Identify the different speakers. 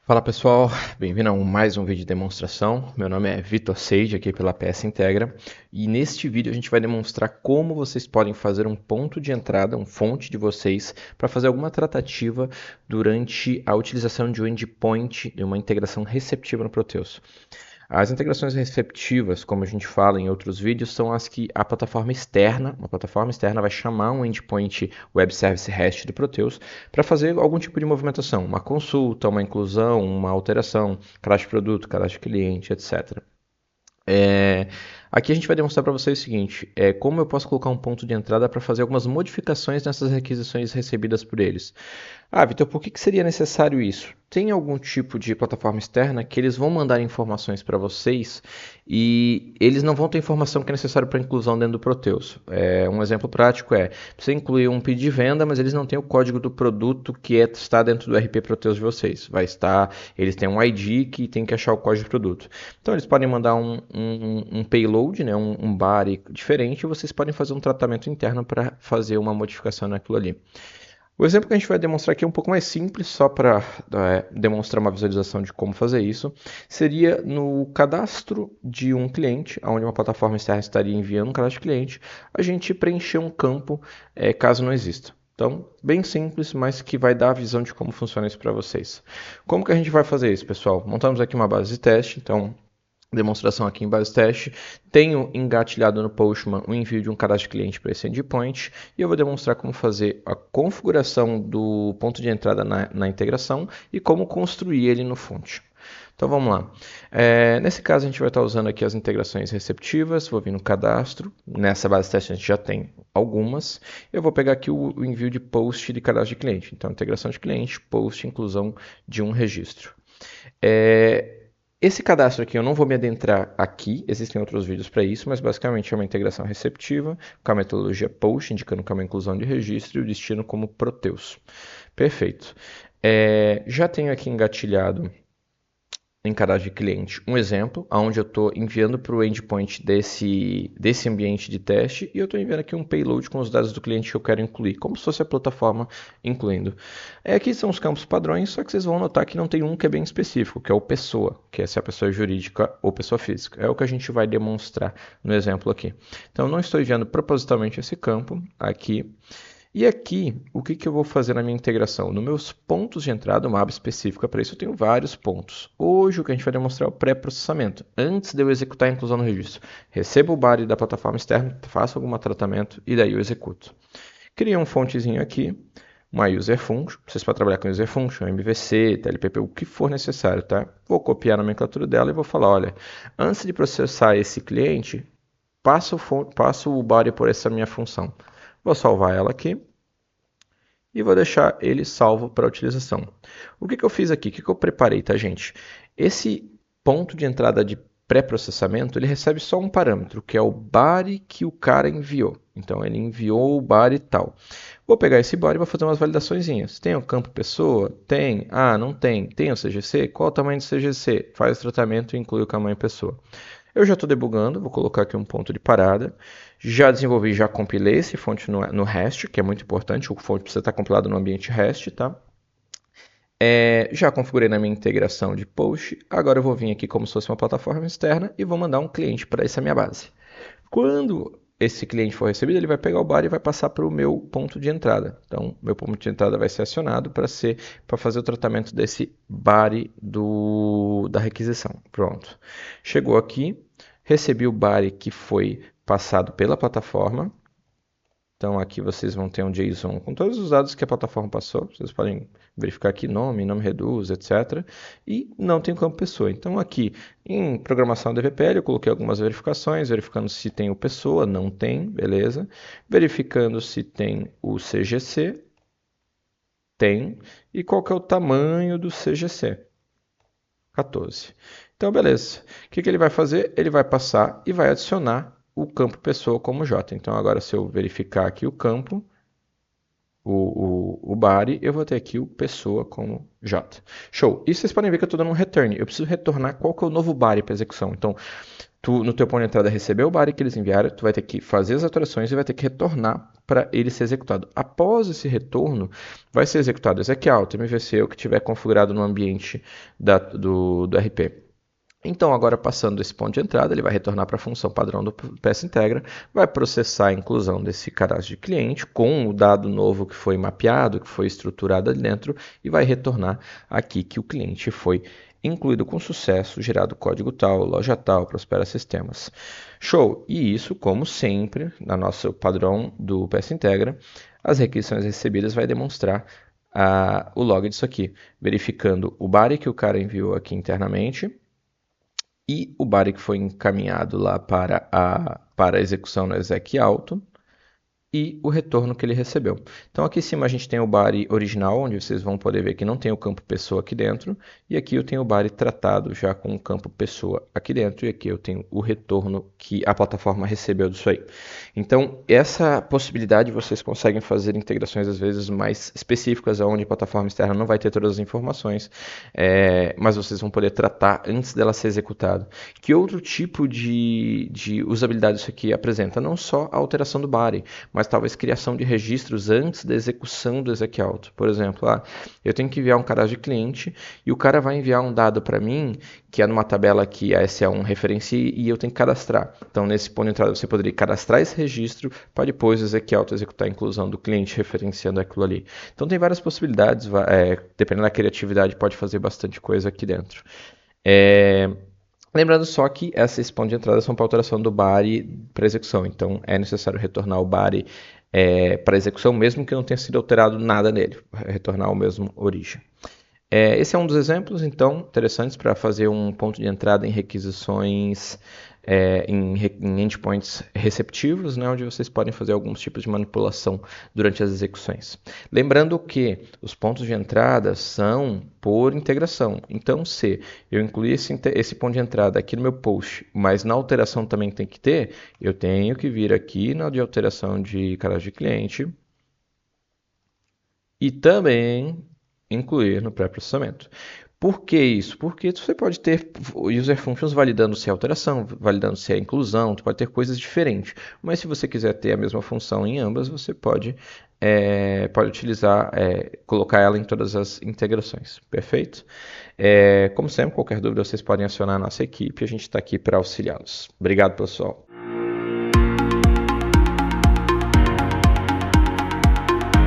Speaker 1: Fala pessoal, bem-vindo a mais um vídeo de demonstração. Meu nome é Vitor Seide, aqui pela PS Integra, e neste vídeo a gente vai demonstrar como vocês podem fazer um ponto de entrada, um fonte de vocês, para fazer alguma tratativa durante a utilização de um endpoint de uma integração receptiva no Proteus. As integrações receptivas, como a gente fala em outros vídeos, são as que a plataforma externa, vai chamar um endpoint Web Service REST do Proteus para fazer algum tipo de movimentação, uma consulta, uma inclusão, uma alteração, cadastro de produto, cadastro de cliente, etc. Aqui a gente vai demonstrar para vocês o seguinte, como eu posso colocar um ponto de entrada para fazer algumas modificações nessas requisições recebidas por eles. Ah, Vitor, por que seria necessário isso? Tem algum tipo de plataforma externa que eles vão mandar informações para vocês e eles não vão ter informação que é necessária para inclusão dentro do Proteus. Um exemplo prático você incluir um pedido de venda, mas eles não têm o código do produto que está dentro do RP Proteus de vocês. Eles têm um ID que tem que achar o código do produto. Então eles podem mandar um payload, né, um body diferente, e vocês podem fazer um tratamento interno para fazer uma modificação naquilo ali. O exemplo que a gente vai demonstrar aqui é um pouco mais simples, só para demonstrar uma visualização de como fazer isso. Seria no cadastro de um cliente, onde uma plataforma externa estaria enviando um cadastro de cliente, a gente preencher um campo caso não exista. Então, bem simples, mas que vai dar a visão de como funciona isso para vocês. Como que a gente vai fazer isso, pessoal? Montamos aqui uma base de teste, então demonstração aqui em base teste. Tenho engatilhado no Postman o envio de um cadastro de cliente para esse endpoint e eu vou demonstrar como fazer a configuração do ponto de entrada na integração e como construir ele no front. Então vamos lá. Nesse caso a gente vai estar usando aqui as integrações receptivas, vou vir no cadastro, nessa base teste a gente já tem algumas. Eu vou pegar aqui o envio de post de cadastro de cliente. Então integração de cliente, post, inclusão de um registro. Esse cadastro aqui eu não vou me adentrar aqui, existem outros vídeos para isso, mas basicamente é uma integração receptiva com a metodologia POST, indicando que é uma inclusão de registro e o destino como Proteus. Perfeito. Já tenho aqui engatilhado em cadastro de cliente um exemplo, onde eu estou enviando para o endpoint desse ambiente de teste e eu estou enviando aqui um payload com os dados do cliente que eu quero incluir, como se fosse a plataforma incluindo. Aqui são os campos padrões, só que vocês vão notar que não tem um que é bem específico, que é o pessoa, que é se a pessoa é jurídica ou pessoa física. É o que a gente vai demonstrar no exemplo aqui. Então, eu não estou enviando propositalmente esse campo aqui. E aqui, o que eu vou fazer na minha integração? Nos meus pontos de entrada, uma aba específica para isso, eu tenho vários pontos. Hoje, o que a gente vai demonstrar é o pré-processamento. Antes de eu executar a inclusão no registro, recebo o body da plataforma externa, faço algum tratamento e daí eu executo. Crio um fontezinho aqui, uma user function. Vocês podem trabalhar com user function, MVC, TLPP, o que for necessário, tá? Vou copiar a nomenclatura dela e vou falar, olha, antes de processar esse cliente, passo o body por essa minha função. Vou salvar ela aqui e vou deixar ele salvo para utilização. O que eu fiz aqui? O que eu preparei, tá, gente? Esse ponto de entrada de pré-processamento, ele recebe só um parâmetro, que é o body que o cara enviou. Então, ele enviou o body tal. Vou pegar esse body e vou fazer umas validaçõezinhas. Tem o campo pessoa? Tem. Ah, não tem. Tem o CGC? Qual o tamanho do CGC? Faz o tratamento e inclui o tamanho pessoa. Eu já estou debugando, vou colocar aqui um ponto de parada. Já desenvolvi, já compilei esse fonte no REST, que é muito importante. O fonte precisa estar compilado no ambiente REST, tá? Já configurei na minha integração de post. Agora eu vou vir aqui como se fosse uma plataforma externa e vou mandar um cliente para essa minha base. Quando esse cliente for recebido, ele vai pegar o body e vai passar para o meu ponto de entrada. Então, meu ponto de entrada vai ser acionado para fazer o tratamento desse body da requisição. Pronto. Chegou aqui, recebi o body que foi passado pela plataforma. Então aqui vocês vão ter um JSON com todos os dados que a plataforma passou. Vocês podem verificar aqui nome reduz, etc. E não tem campo pessoa. Então aqui em programação DVPL eu coloquei algumas verificações, verificando se tem o pessoa, não tem, beleza. Verificando se tem o CGC, tem. E qual que é o tamanho do CGC? 14. Então beleza. O que ele vai fazer? Ele vai passar e vai adicionar o campo pessoa como J. Então, agora, se eu verificar aqui o campo, o body, eu vou ter aqui o pessoa como J. Show. E vocês podem ver que eu estou dando um return. Eu preciso retornar qual que é o novo body para execução. Então, no teu ponto de entrada recebeu o body que eles enviaram, tu vai ter que fazer as alterações e vai ter que retornar para ele ser executado. Após esse retorno, vai ser executado exec-out, MVC, o que tiver configurado no ambiente do RP. Então, agora passando esse ponto de entrada, ele vai retornar para a função padrão do PS Integra, vai processar a inclusão desse cadastro de cliente com o dado novo que foi mapeado, que foi estruturado ali dentro, e vai retornar aqui que o cliente foi incluído com sucesso, gerado código tal, loja tal, Prospera Sistemas. Show! E isso, como sempre, na nosso padrão do PS Integra, as requisições recebidas vai demonstrar o log disso aqui, verificando o body que o cara enviou aqui internamente, e o body que foi encaminhado lá para a execução no exec auto e o retorno que ele recebeu. Então aqui em cima a gente tem o body original, onde vocês vão poder ver que não tem o campo pessoa aqui dentro, e aqui eu tenho o body tratado já com o campo pessoa aqui dentro, e aqui eu tenho o retorno que a plataforma recebeu disso aí. Então essa possibilidade vocês conseguem fazer integrações às vezes mais específicas, onde a plataforma externa não vai ter todas as informações, mas vocês vão poder tratar antes dela ser executada. Que outro tipo de usabilidade isso aqui apresenta? Não só a alteração do body, mas talvez criação de registros antes da execução do exec-out. Por exemplo, eu tenho que enviar um cadastro de cliente e o cara vai enviar um dado para mim, que é numa tabela que a SA1 referencia e eu tenho que cadastrar. Então, nesse ponto de entrada, você poderia cadastrar esse registro para depois o exec-out executar a inclusão do cliente referenciando aquilo ali. Então, tem várias possibilidades, dependendo da criatividade, pode fazer bastante coisa aqui dentro. Lembrando só que esses pontos de entrada são para alteração do body para execução, então é necessário retornar o body para execução, mesmo que não tenha sido alterado nada nele, retornar ao mesmo origem. Esse é um dos exemplos, então, interessantes para fazer um ponto de entrada em requisições, em endpoints receptivos, né, onde vocês podem fazer alguns tipos de manipulação durante as execuções. Lembrando que os pontos de entrada são por integração. Então, se eu incluir esse ponto de entrada aqui no meu post, mas na alteração também tem que ter, eu tenho que vir aqui na de alteração de cadastro de cliente e também incluir no pré-processamento. Por que isso? Porque você pode ter user functions validando se é alteração, validando se é inclusão, tu pode ter coisas diferentes. Mas se você quiser ter a mesma função em ambas, você pode utilizar, colocar ela em todas as integrações. Perfeito? Como sempre, qualquer dúvida vocês podem acionar a nossa equipe, a gente está aqui para auxiliá-los. Obrigado, pessoal.